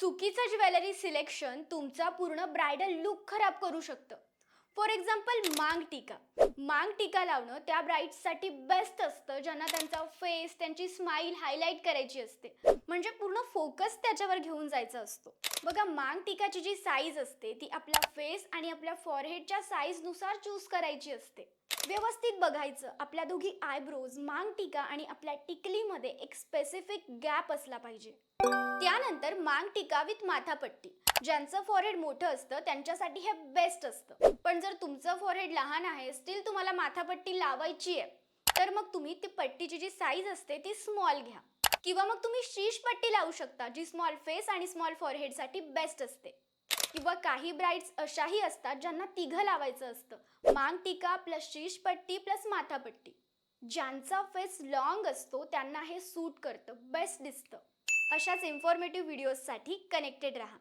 चुकीचं jewellery selection तुमचा पूर्ण ब्रायडल लुक खराब करू शकतं. फॉर एक्झाम्पल मांग टीका. मांग टीका लावणं त्या ब्राईड्ससाठी बेस्ट असतं ज्यांना त्यांचा फेस, त्यांची स्माईल हायलाईट करायची असते. म्हणजे पूर्ण फोकस त्याच्यावर घेऊन जायचा असतो. बघा, मांग टीकाची जी साईज असते ती आपला फेस आणि आपल्या फॉरहेडच्या साईजनुसार चूज करायची असते. व्यवस्थित बघायचं, आपल्या दोघी आयब्रोज, मांग टीका आणि आपल्या टिकलीमध्ये एक स्पेसिफिक गॅप असला पाहिजे. त्यानंतर मांग टीका विथ माथापट्टी. ज्यांचं फॉरहेड मोठं असतं त्यांच्यासाठी हे बेस्ट असतं. पण जर तुमचं फॉरहेड लहान आहे, स्टील तुम्हाला माथापट्टी लावायची आहे, तर मग तुम्ही ती पट्टीची जी साईज असते ती स्मॉल घ्या. किंवा मग तुम्ही शीश पट्टी लावू शकता, जी स्मॉल फेस आणि स्मॉल फॉरहेडसाठी बेस्ट असते. किंवा काही ब्राईड्स अशाही असतात ज्यांना तिघं लावायचं असतं, मांग टीका प्लस शीश पट्टी प्लस माथापट्टी. ज्यांचा फेस लॉंग असतो त्यांना हे सूट करतं, बेस्ट दिसतं. अशाच इन्फॉर्मेटिव्ह व्हिडिओजसाठी कनेक्टेड राहा.